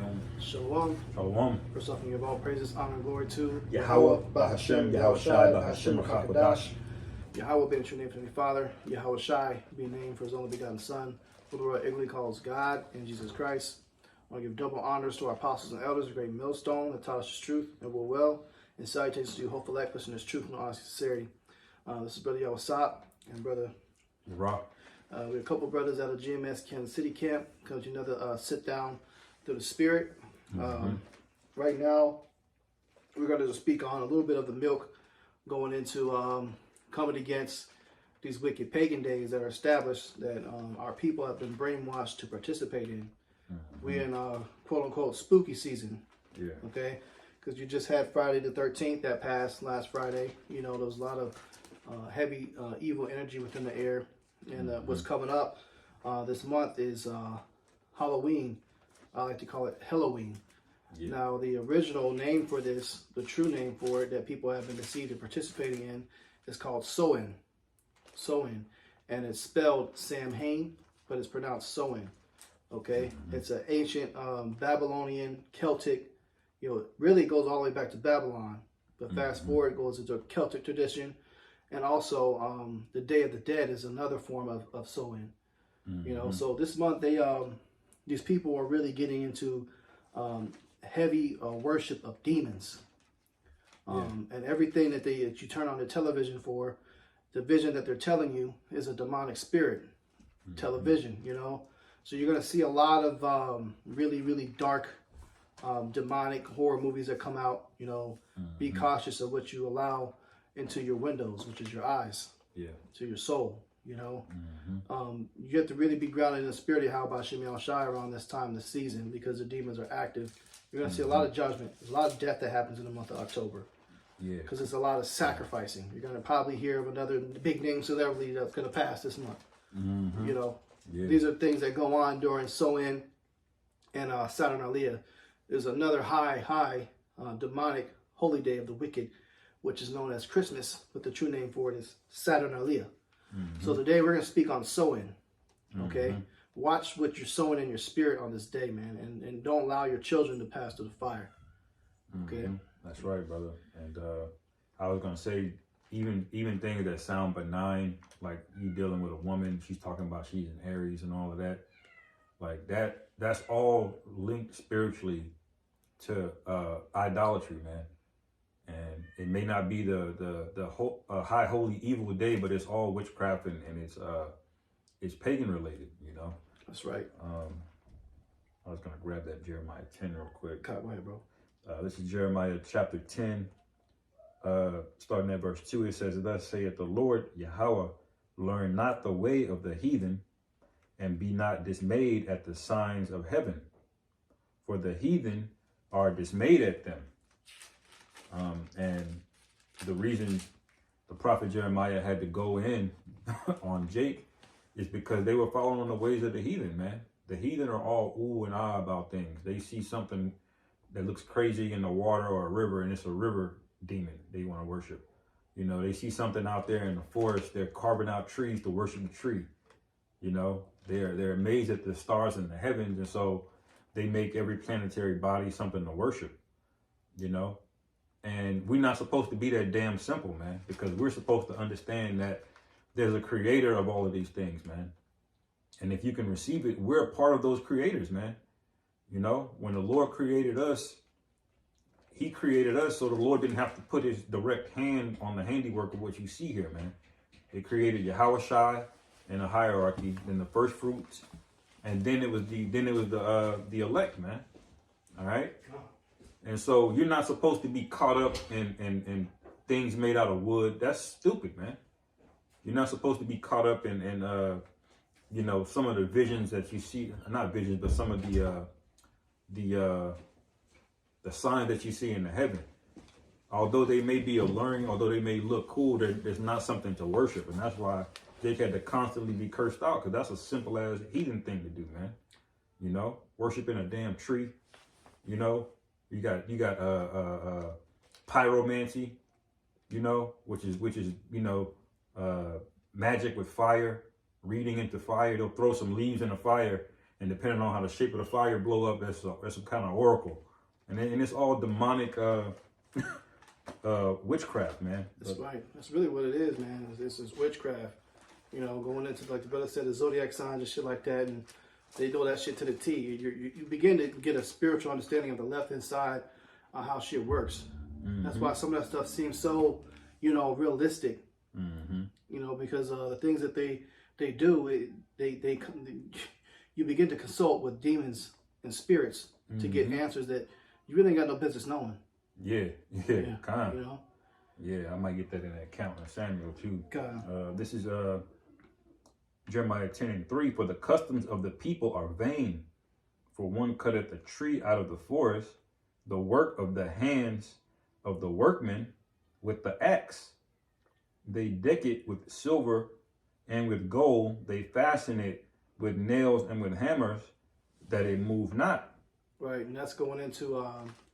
Shalom. Shalom. Shalom. First off, we give all praises, honor, and glory to Yahweh, Bahashem, Yahweh Shai, Bahashem, Rachakadash. Yahweh being true name for the Father, Yahweh Shai being named for his only begotten Son, who the Lord ignorantly calls God, and Jesus Christ. I want to give double honors to our apostles and elders, a great millstone that taught us his truth and will well, and salutations to you, hopeful elect, listening to his truth and honesty and sincerity. This is Brother Yahweh and Brother Rock. We have a couple brothers out of GMS Kansas City camp. Comes another sit down through the Spirit. Right now, we're going to speak on a little bit of the milk going into coming against these wicked pagan days that are established that our people have been brainwashed to participate in. We're in quote unquote spooky season. Yeah. Okay, because you just had Friday the 13th that passed last Friday. You know, there was a lot of heavy evil energy within the air. And what's coming up this month is Halloween. I like to call it Halloween. Yeah. Now, the original name for this, the true name for it that people have been deceived in participating in, is called Samhain. Samhain. And it's spelled Samhain, but it's pronounced Samhain. Okay? It's an ancient Babylonian, Celtic, it really goes all the way back to Babylon. But fast forward, it goes into a Celtic tradition. And also, the Day of the Dead is another form of Samhain. You know, so this month these people are really getting into heavy worship of demons, and everything that you turn on the television for, the vision that they're telling you is a demonic spirit. Television, you know, so you're gonna see a lot of really dark, demonic horror movies that come out. You know, be cautious of what you allow into your windows, which is your eyes, to your soul, you know. You have to really be grounded in the spirit of how about Shemiel Shai around this time, this season, because the demons are active. You're going to see a lot of judgment. There's a lot of death that happens in the month of October. Yeah. Because there's a lot of sacrificing. You're going to probably hear of another big name celebrity that's going to pass this month. You know, these are things that go on during Samhain and Saturnalia. There's another high demonic holy day of the wicked, which is known as Christmas, but the true name for it is Saturnalia. So today we're going to speak on sowing, okay? Watch what you're sowing in your spirit on this day, man, and don't allow your children to pass through the fire, okay? That's right, brother. And I was going to say, even things that sound benign, like you dealing with a woman, she's talking about she's in Aries and all of that, like that's all linked spiritually to idolatry, man. And it may not be the high holy evil day, but it's all witchcraft and it's pagan related, you know. That's right. I was gonna grab that Jeremiah 10 real quick. Go ahead, bro. This is Jeremiah chapter 10, starting at verse 2. It says, "Thus saith the Lord Yahweh, learn not the way of the heathen, and be not dismayed at the signs of heaven, for the heathen are dismayed at them." And the reason the prophet Jeremiah had to go in on Jake is because they were following the ways of the heathen, man. The heathen are all ooh and ah about things. They see something that looks crazy in the water or a river, and it's a river demon they want to worship. You know, they see something out there in the forest, they're carving out trees to worship the tree. You know, they're amazed at the stars in the heavens, and so they make every planetary body something to worship, you know. And we're not supposed to be that damn simple, man, because we're supposed to understand that there's a creator of all of these things, man. And if you can receive it, we're a part of those creators, man. You know, when the Lord created us, he created us so the Lord didn't have to put his direct hand on the handiwork of what you see here, man. It created Yahweh Shai in a hierarchy, then the first fruits, and then it was the elect, man. All right. And so you're not supposed to be caught up in things made out of wood. That's stupid, man. You're not supposed to be caught up in you know, some of the visions that you see, not visions, but some of the signs that you see in the heaven. Although they may be alluring, although they may look cool, there's not something to worship. And that's why Jake had to constantly be cursed out, because that's a simple as heathen thing to do, man. You know, worshiping a damn tree, you know. You got pyromancy, you know, which is you know, magic with fire, reading into fire. They'll throw some leaves in the fire and depending on how the shape of the fire blow up, that's some kind of oracle, and it's all demonic witchcraft, man. That's right. That's really what it is, man. This is witchcraft. You know, going into, like the brother said, the zodiac signs and shit like that, and they do that shit to the T. You begin to get a spiritual understanding of the left-hand side of how shit works. That's why some of that stuff seems so, you know, realistic. You know, because the things that they do, you begin to consult with demons and spirits to get answers that you really ain't got no business knowing. Yeah, kind of. You know? Yeah, I might get that in that count in Samuel too. God. This is Jeremiah 10:3. For the customs of the people are vain. For one cutteth the tree out of the forest, the work of the hands of the workmen with the axe. They deck it with silver and with gold. They fasten it with nails and with hammers, that it move not. Right, and that's going into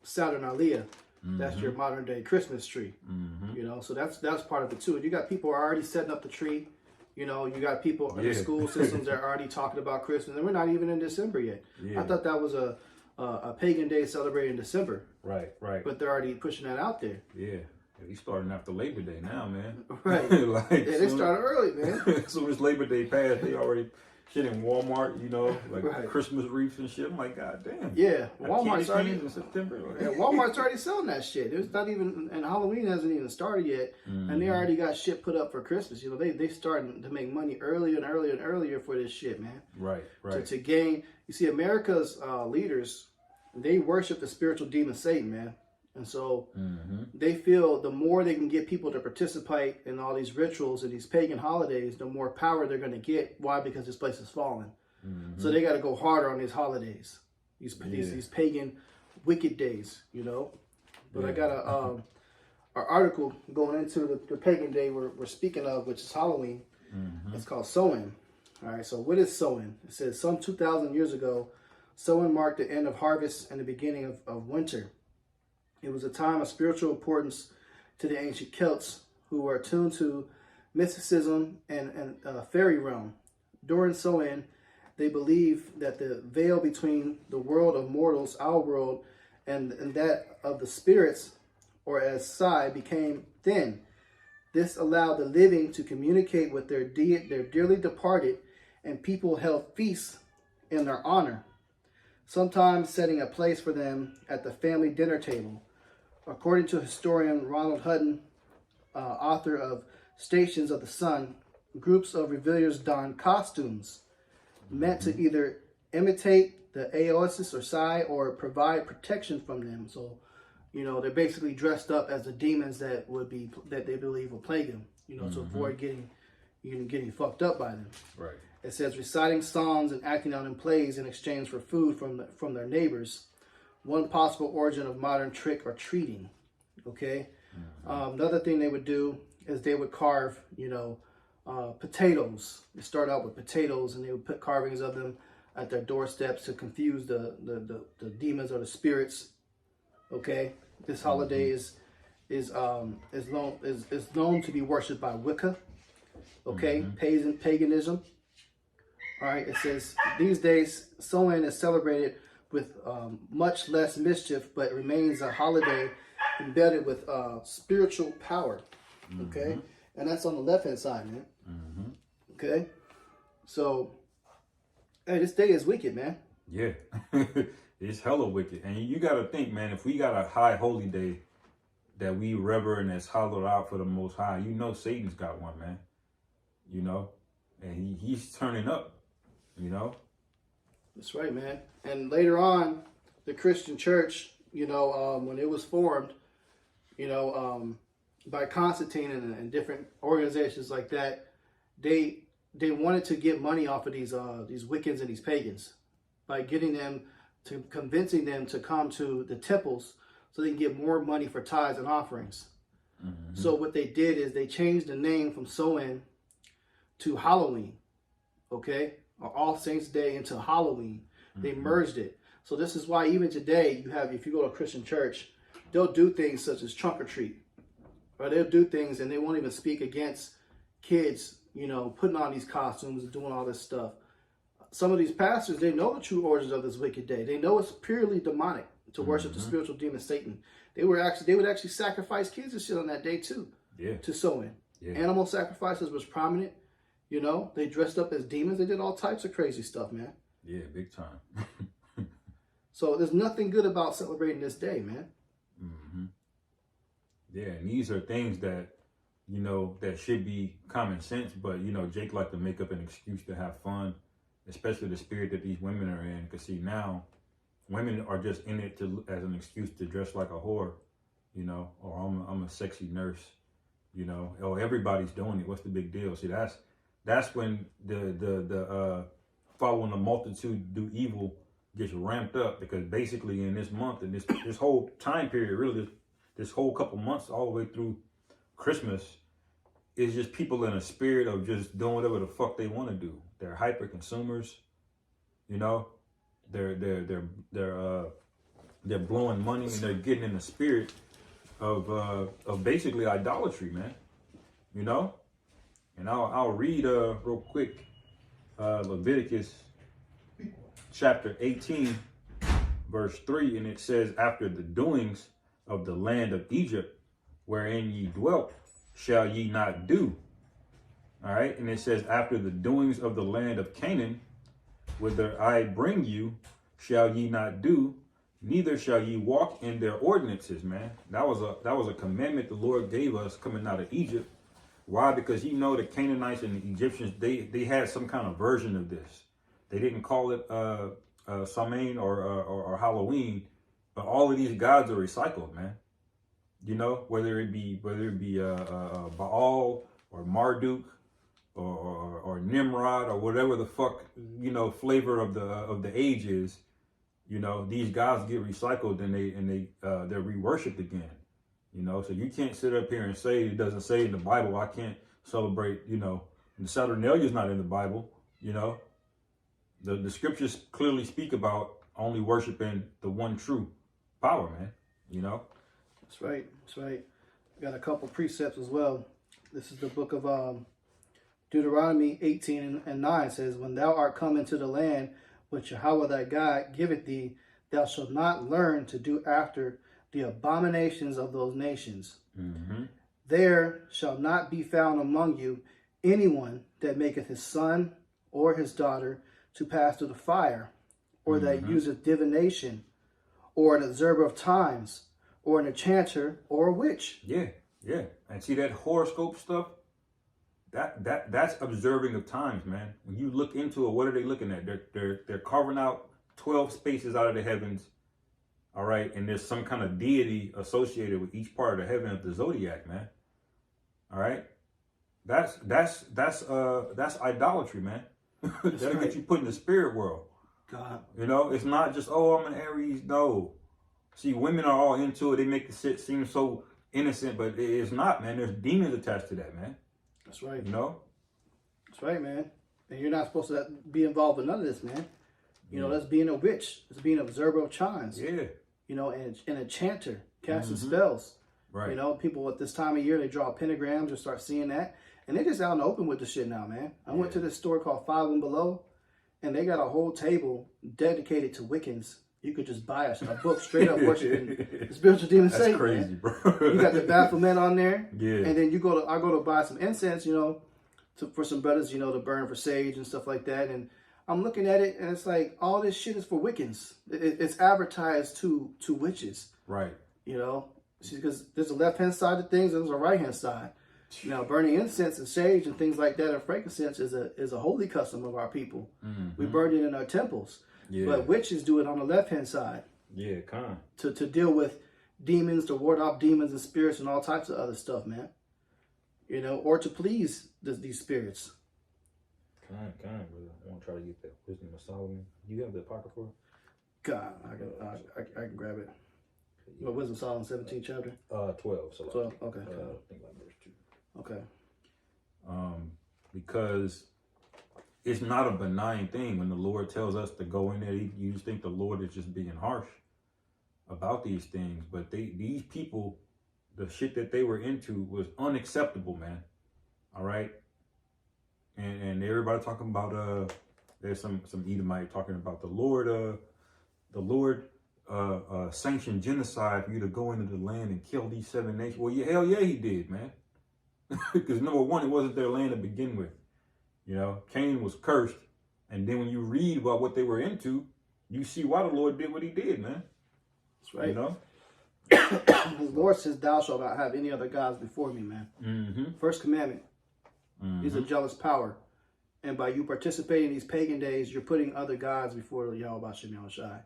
Saturnalia. That's your modern day Christmas tree. You know, so that's part of it too. You got people already setting up the tree. You know, you got people in the school systems that are already talking about Christmas, and we're not even in December yet. I thought that was a pagan day celebrated in December. Right. But they're already pushing that out there. Yeah. We starting after Labor Day now, man. Right. Like, yeah, they started early, man. As soon as Labor Day passed, they already shit in Walmart, you know, like Christmas wreaths and shit. I'm like, God damn. Yeah, Walmart's already in September. Yeah, Walmart's already selling that shit. It's not even, and Halloween hasn't even started yet, and they already got shit put up for Christmas. You know, they starting to make money earlier and earlier and earlier for this shit, man. Right. To gain, you see, America's leaders, they worship the spiritual demon Satan, man. And so they feel the more they can get people to participate in all these rituals and these pagan holidays, the more power they're going to get. Why? Because this place is fallen. So they got to go harder on these holidays, these pagan wicked days, you know. But I got an article going into the pagan day we're speaking of, which is Halloween. It's called Samhain. All right, so what is Samhain? It says some 2,000 years ago, Samhain marked the end of harvest and the beginning of winter. It was a time of spiritual importance to the ancient Celts, who were attuned to mysticism and fairy realm. During Samhain, they believed that the veil between the world of mortals, our world, and that of the spirits, or as Sai, became thin. This allowed the living to communicate with their dearly departed, and people held feasts in their honor, sometimes setting a place for them at the family dinner table. According to historian Ronald Hutton, author of Stations of the Sun, groups of reveillers donned costumes meant to either imitate the Aeolus or Sai or provide protection from them. So, you know, they're basically dressed up as the demons that they believe will plague them, you know, to avoid getting fucked up by them. Right. It says reciting songs and acting out in plays in exchange for food from their neighbors. One possible origin of modern trick or treating. Okay. Another thing they would do is they would carve, you know, potatoes. They start out with potatoes, and they would put carvings of them at their doorsteps to confuse the demons or the spirits. Okay. This holiday is known to be worshipped by Wicca. Okay. Paganism. All right. It says these days Samhain is celebrated with much less mischief, but remains a holiday embedded with spiritual power. Okay, and that's on the left hand side, man. Okay, so hey, this day is wicked, man. Yeah, it's hella wicked, and you got to think, man. If we got a high holy day that we revere and that's hollowed out for the Most High, you know Satan's got one, man. You know, and he's turning up. You know. That's right, man. And later on, the Christian church, you know, when it was formed, you know, by Constantine and different organizations like that, they wanted to get money off of these Wiccans and these pagans by convincing them to come to the temples so they can get more money for tithes and offerings. So what they did is they changed the name from Samhain to Halloween. Okay. All Saints Day into Halloween. They merged it. So this is why even today if you go to a Christian church, they'll do things such as trunk or treat. Or they'll do things and they won't even speak against kids, you know, putting on these costumes and doing all this stuff. some of these pastors, they know the true origins of this wicked day. They know it's purely demonic to worship the spiritual demon Satan. They would actually sacrifice kids and shit on that day too. Yeah. To sow in. Yeah. Animal sacrifices was prominent. You know, they dressed up as demons. They did all types of crazy stuff, man. Yeah, big time. So there's nothing good about celebrating this day, man. Mm-hmm. Yeah, and these are things that, you know, that should be common sense, but, you know, Jake like to make up an excuse to have fun, especially the spirit that these women are in. Because, see, now, women are just in it as an excuse to dress like a whore, you know, or I'm a sexy nurse, you know, or everybody's doing it. What's the big deal? See, that's when the following the multitude do evil gets ramped up, because basically in this month and this whole time period, really this whole couple months all the way through Christmas, is just people in a spirit of just doing whatever the fuck they want to do. They're hyper consumers, you know. They're blowing money, and they're getting in the spirit of basically idolatry, man. You know. And I'll read real quick Leviticus chapter 18 verse 3, and it says, after the doings of the land of Egypt wherein ye dwelt shall ye not do. All right. And it says, after the doings of the land of Canaan whither I bring you shall ye not do, neither shall ye walk in their ordinances. Man, that was a commandment the Lord gave us coming out of Egypt. Why? Because you know the Canaanites and the Egyptians, they had some kind of version of this. They didn't call it Samhain or Halloween, but all of these gods are recycled, man. You know, whether it be Baal or Marduk or Nimrod or whatever the fuck, you know, flavor of the age is, you know, these gods get recycled and they're re-worshipped again. You know, so you can't sit up here and say it doesn't say in the Bible. I can't celebrate, you know, the Saturnalia is not in the Bible. You know, the scriptures clearly speak about only worshiping the one true power, man. You know, that's right. That's right. We got a couple precepts as well. This is the book of Deuteronomy 18 and 9 says, when thou art come into the land which Yahweh thy God giveth thee, thou shalt not learn to do after the abominations of those nations. Mm-hmm. There shall not be found among you anyone that maketh his son or his daughter to pass through the fire, or that useth divination, or an observer of times, or an enchanter, or a witch. Yeah, yeah. And see that horoscope stuff? That's observing of times, man. When you look into it, what are they looking at? They're carving out 12 spaces out of the heavens. All right, and there's some kind of deity associated with each part of the heaven of the zodiac, man. All right, that's idolatry, man. That'll get you put in the spirit world. God, you know, it's not just, oh, I'm an Aries. No, see, women are all into it. They make the shit seem so innocent, but it's not, man. There's demons attached to that, man. That's right. You know, that's right, man. And you're not supposed to be involved in none of this, man. You know, that's being a witch. It's being an observer of chimes. Yeah. You know, and an enchanter, casting spells. Right. You know, people at this time of year, they draw pentagrams or start seeing that. And they're just out in the open with the shit now, man. I went to this store called Five and Below, and they got a whole table dedicated to Wiccans. You could just buy a book straight up worshiping the spiritual demon Satan. That's crazy, man. Bro. You got the Baphomet on there. Yeah. And then I go to buy some incense, you know, for some brothers, you know, to burn for sage and stuff like that. And I'm looking at it, and it's like, all this shit is for Wiccans. It's advertised to witches. Right. You know, because there's a left-hand side of things and there's a right-hand side. Now, burning incense and sage and things like that and frankincense is a holy custom of our people. We burn it in our temples. Yeah. But witches do it on the left-hand side. Yeah, kind. To deal with demons, to ward off demons and spirits and all types of other stuff, man. You know, or to please these spirits. Kind, brother. I want to try to get that Wisdom of Solomon. You have the Apocrypha? God, I can grab it. What, Wisdom of Solomon, 17th chapter? 12. So 12, okay. I think like verse 2. Okay. Because it's not a benign thing when the Lord tells us to go in there. You just think the Lord is just being harsh about these things. But these people, the shit that they were into was unacceptable, man. All right? And everybody talking about There's some Edomite talking about the Lord sanctioned genocide for you to go into the land and kill these 7 nations. Well, yeah, hell yeah, he did, man. Because number one, it wasn't their land to begin with. You know, Cain was cursed. And then when you read about what they were into, you see why the Lord did what he did, man. That's right. You know? The Lord says, thou shalt not have any other gods before me, man. Mm-hmm. First commandment. Mm-hmm. Is a jealous power. And by you participating in these pagan days, you're putting other gods before Yahweh Shem Yahushai.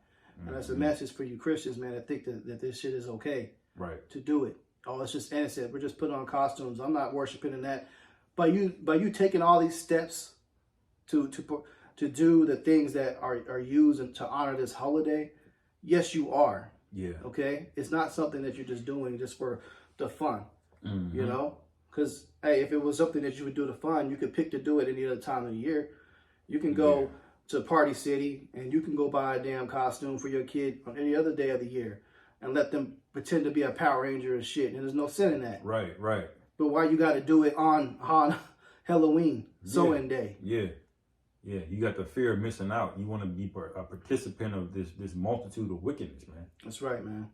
And that's a message for you Christians, man, that think that this shit is okay. Right. To do it. Oh, it's just innocent. We're just putting on costumes. I'm not worshiping in that. By you taking all these steps to do the things that are used and to honor this holiday, yes, you are. Yeah. Okay? It's not something that you're just doing just for the fun. Mm-hmm. You know? Because, hey, if it was something that you would do to fun, you could pick to do it any other time of the year. You can go to Party City and you can go buy a damn costume for your kid on any other day of the year and let them pretend to be a Power Ranger and shit. And there's no sin in that. Right, right. But why you got to do it on Halloween, sewing day? Yeah. Yeah, you got the fear of missing out. You want to be a participant of this multitude of wickedness, man. That's right, man.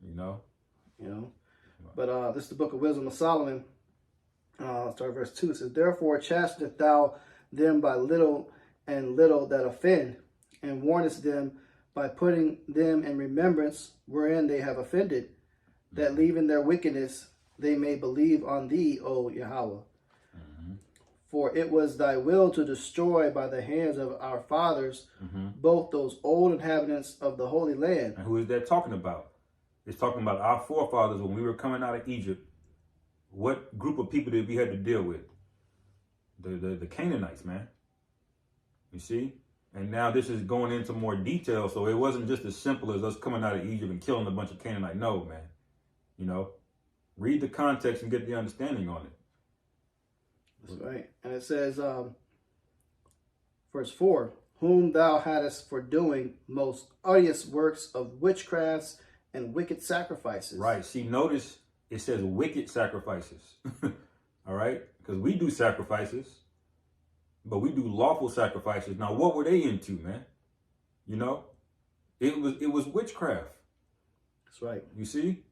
You know? But this is the book of Wisdom of Solomon. Start verse 2. It says, therefore chasteneth thou them by little and little that offend, and warnest them by putting them in remembrance wherein they have offended, that leaving their wickedness they may believe on thee, O Yahweh. For it was thy will to destroy by the hands of our fathers both those old inhabitants of the Holy Land. And who is that talking about? It's talking about our forefathers when we were coming out of Egypt. What group of people did we have to deal with? The Canaanites, man. You see? And now this is going into more detail, so it wasn't just as simple as us coming out of Egypt and killing a bunch of Canaanites. No, man. You know? Read the context and get the understanding on it. That's right. And it says, verse 4, whom thou hadst for doing most odious works of witchcrafts and wicked sacrifices. Right. See, notice it says wicked sacrifices. All right? Because we do sacrifices, but we do lawful sacrifices. Now, what were they into, man? You know? It was witchcraft. That's right. You see?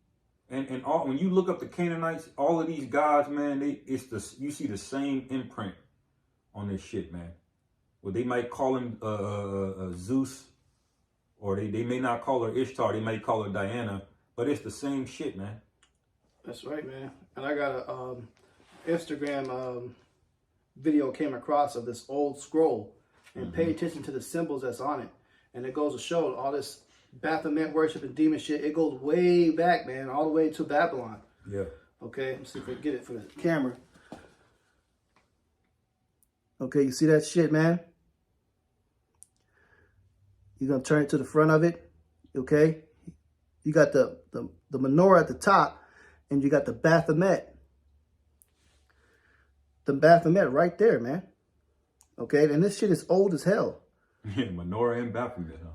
And all, when you look up the Canaanites, all of these gods, man, you see the same imprint on this shit, man. Well, they might call him Zeus, or they may not call her Ishtar, they might call her Diana, but it's the same shit, man. That's right, man. And I got a Instagram video came across of this old scroll, and pay attention to the symbols that's on it, and it goes to show all this Baphomet worship and demon shit. It goes way back, man, all the way to Babylon. Yeah. Okay, let's see if we can get it for the camera. Okay, you see that shit, man? You're gonna turn it to the front of it. Okay, you got the menorah at the top, and you got the Baphomet. The Baphomet right there, man. Okay, and this shit is old as hell. Yeah, menorah and Baphomet, huh?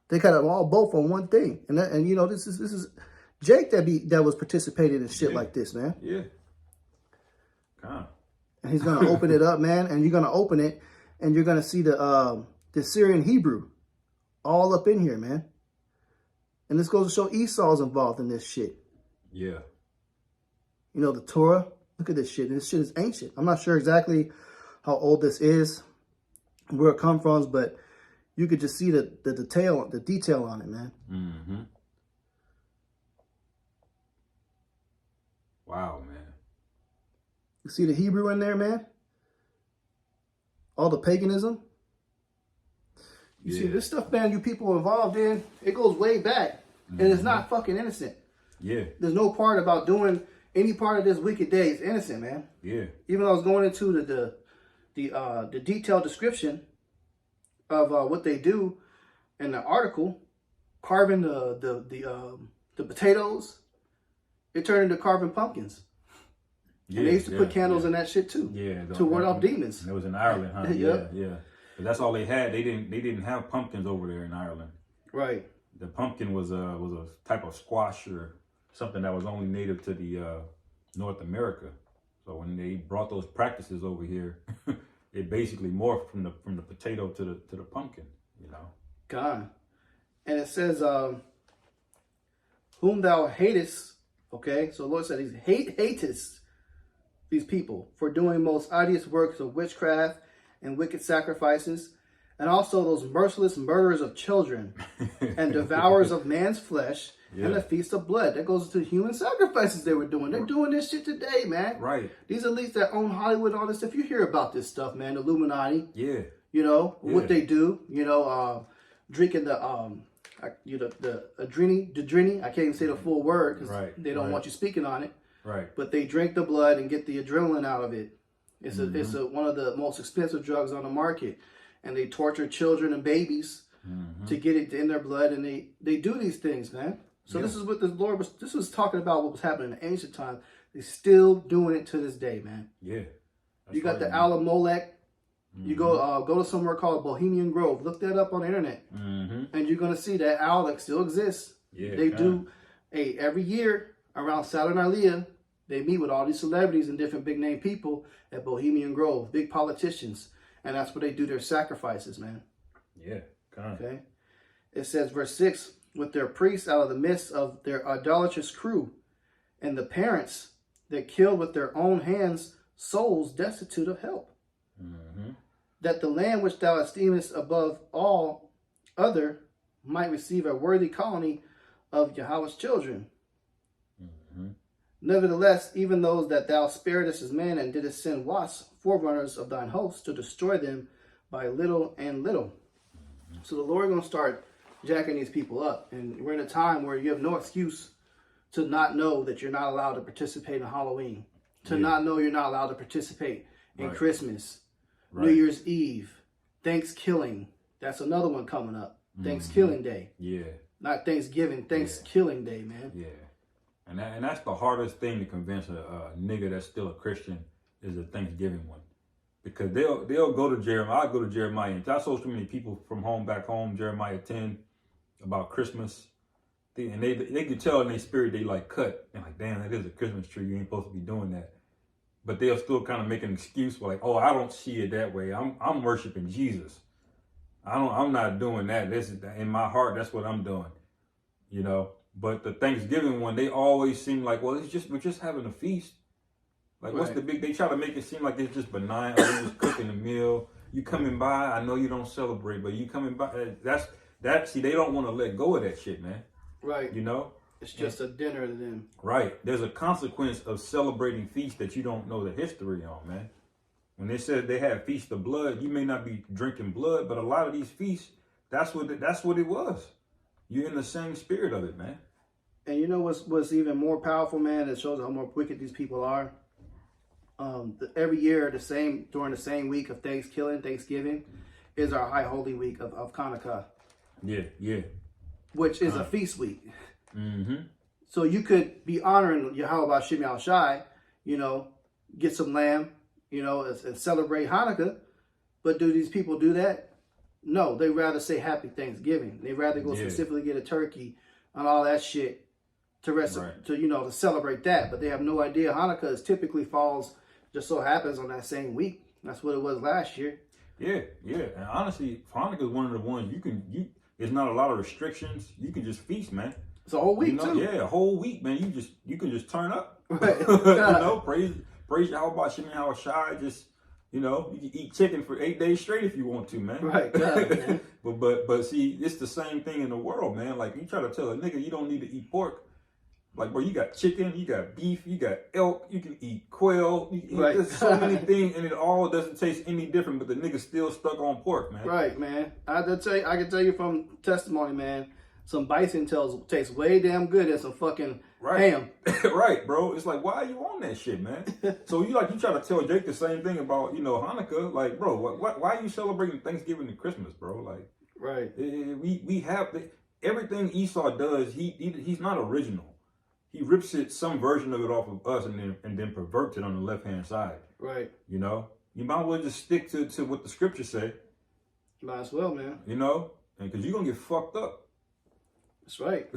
They got them all both on one thing, and you know this is Jake that was participating in shit like this, man. Yeah. Kind. And he's gonna open it up, man, and you're gonna open it, and you're gonna see the Syrian Hebrew all up in here, man. And this goes to show Esau's involved in this shit. Yeah. You know, the Torah. Look at this shit. This shit is ancient. I'm not sure exactly how old this is, where it comes from, but you could just see the detail on it, man. Mm-hmm. Wow, man. You see the Hebrew in there, man? All the paganism. You see this stuff, man, you people involved in, it goes way back. And it's not fucking innocent. Yeah. There's no part about doing any part of this wicked day is innocent, man. Yeah. Even though I was going into the detailed description of what they do in the article, carving the potatoes, it turned into carving pumpkins. Yeah, and they used to put candles in that shit too. Yeah, to ward off demons. And it was in Ireland, huh? Yeah. But that's all they had. They didn't have pumpkins over there in Ireland. Right. The pumpkin was a type of squash or something that was only native to the North America. So when they brought those practices over here, it basically morphed from the potato to the pumpkin, you know. God. And it says, whom thou hatest, okay? So the Lord said he hatest these people for doing most odious works of witchcraft and wicked sacrifices, and also those merciless murderers of children and devourers of man's flesh, and the feast of blood. That goes to human sacrifices they were doing. They're doing this shit today, man. Right. These elites that own Hollywood and all this stuff, you hear about this stuff, man. The Illuminati. Yeah. You know, what they do, you know, drinking the adrenaline. I can't even say the full word because they don't want you speaking on it. Right. But they drink the blood and get the adrenaline out of it. It's one of the most expensive drugs on the market. And they torture children and babies to get it in their blood. And they do these things, man. So this is what the Lord was talking about, what was happening in ancient times. They're still doing it to this day, man. Yeah. You got the Alamolech. You go to somewhere called Bohemian Grove. Look that up on the internet. And you're going to see that owl that still exists. Yeah, they do every year around Saturnalia, they meet with all these celebrities and different big name people at Bohemian Grove, big politicians. And that's where they do their sacrifices, man. Yeah. Okay. It says, verse 6, with their priests out of the midst of their idolatrous crew, and the parents that killed with their own hands souls destitute of help. That the land which thou esteemest above all other might receive a worthy colony of Yahweh's children. Nevertheless, even those that thou sparedest as men and didst send wasps, forerunners of thine host, to destroy them by little and little. So the Lord is going to start jacking these people up. And we're in a time where you have no excuse to not know that you're not allowed to participate in Halloween. To not know you're not allowed to participate in Christmas. New Year's Eve, Thanksgiving. That's another one coming up. Thanksgiving Day. Yeah. Not Thanksgiving, Thanksgiving Day, man. Yeah. And that's the hardest thing to convince a nigga that's still a Christian is the Thanksgiving one. Because they'll go to Jeremiah. I go to Jeremiah. And I saw so many people from back home, Jeremiah 10, about Christmas. And they could tell in their spirit they like cut. And like, damn, that is a Christmas tree. You ain't supposed to be doing that. But they'll still kind of make an excuse for like, oh, I don't see it that way. I'm worshiping Jesus. I'm not doing that. This is in my heart. That's what I'm doing, you know. But the Thanksgiving one, they always seem like, well, we're just having a feast. Like, what's the big? They try to make it seem like it's just benign. Or you're just cooking a meal. You coming by. I know you don't celebrate, but you coming by. See, they don't want to let go of that shit, man. Right. You know. It's just a dinner to them. Right. There's a consequence of celebrating feasts that you don't know the history on, man. When they said they had Feast of Blood, you may not be drinking blood, but a lot of these feasts, that's what it was. You're in the same spirit of it, man. And you know what's even more powerful, man? It shows how more wicked these people are. Every year, during the same week of Thanksgiving, is our High Holy Week of Hanukkah. Yeah. Which is a feast week. So you could be honoring Yahweh Shem Yahushai, you know, get some lamb, you know, and celebrate Hanukkah. But do these people do that? No, they rather say Happy Thanksgiving. They rather go specifically get a turkey and all that shit to celebrate that. But they have no idea Hanukkah typically falls, just so happens on that same week. That's what it was last year. Yeah. And honestly, Hanukkah is one of the ones there's not a lot of restrictions. You can just feast, man. It's a whole week, too. Yeah, a whole week, man. You can just turn up. Right. praise Yahweh Shem Yahushai. Just, you can eat chicken for 8 days straight if you want to, man. Right. God, man. but see, it's the same thing in the world, man. Like, you try to tell a nigga you don't need to eat pork. Like, bro, you got chicken, you got beef, you got elk, you can eat quail. There's so many things, and it all doesn't taste any different, but the nigga's still stuck on pork, man. Right, man. I can tell you from testimony, man, some bison tastes way damn good as some fucking ham. Right, bro. It's like, why are you on that shit, man? So you try to tell Jake the same thing about, Hanukkah. Like, bro, why are you celebrating Thanksgiving and Christmas, bro? Like, right. We have everything Esau does. He's not original. He rips some version of it off of us and then perverts it on the left hand side. Right. You might as well just stick to what the scriptures say. Might as well, man. Because you're gonna get fucked up. That's right.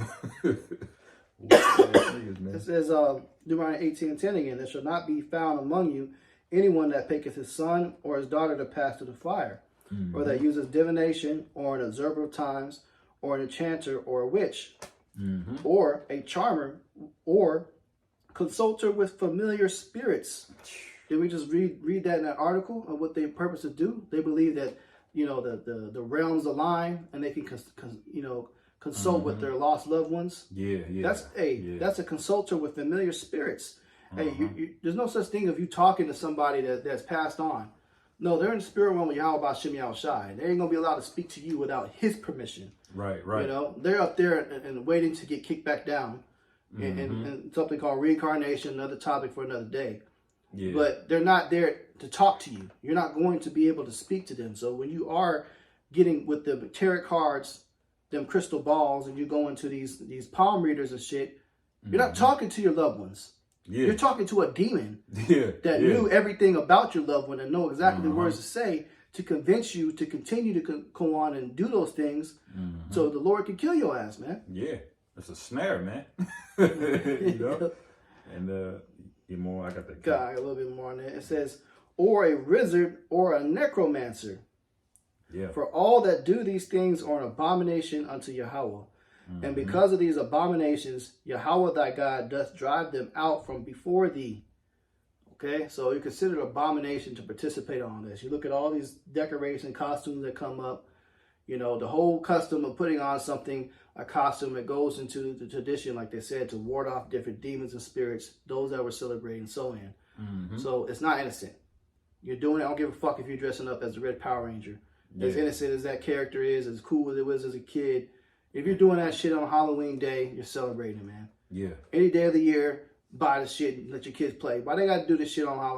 It says Deuteronomy 18:10 again. There shall not be found among you anyone that taketh his son or his daughter to pass through the fire, or that uses divination, or an observer of times, or an enchanter, or a witch, or a charmer, or consulter with familiar spirits. Did we just read that in that article of what they purpose to do? They believe that, you know, the realms align and they can consult with their lost loved ones. That's a consulter with familiar spirits. Hey, there's no such thing of you talking to somebody that's passed on. No, they're in the spirit realm with Yahweh Shem Yahweh Shai. They ain't gonna be allowed to speak to you without his permission. Right. You know, they're up there and waiting to get kicked back down. And something called reincarnation, another topic for another day. But they're not there to talk to you. You're not going to be able to speak to them. So when you are getting with the tarot cards, them crystal balls, and you go into these palm readers and shit, you're not talking to your loved ones. You're talking to a demon that knew everything about your loved one and know exactly the words to say to convince you to continue to go on and do those things so the Lord can kill your ass, man. Yeah, it's a snare, man. You know? And I got that. Got a little bit more on it. It says, or a wizard or a necromancer. For all that do these things are an abomination unto Yahweh. And because of these abominations, Yahweh thy God doth drive them out from before thee. Okay, so you consider it an abomination to participate on this. You look at all these decoration costumes that come up. You know, the whole custom of putting on a costume that goes into the tradition, like they said, to ward off different demons and spirits, those that were celebrating, so on. So it's not innocent. You're doing it. I don't give a fuck if you're dressing up as the Red Power Ranger. As innocent as that character is, as cool as it was as a kid, if you're doing that shit on Halloween day, you're celebrating, man. Any day of the year, buy the shit and let your kids play. Why they got to do this shit on Halloween?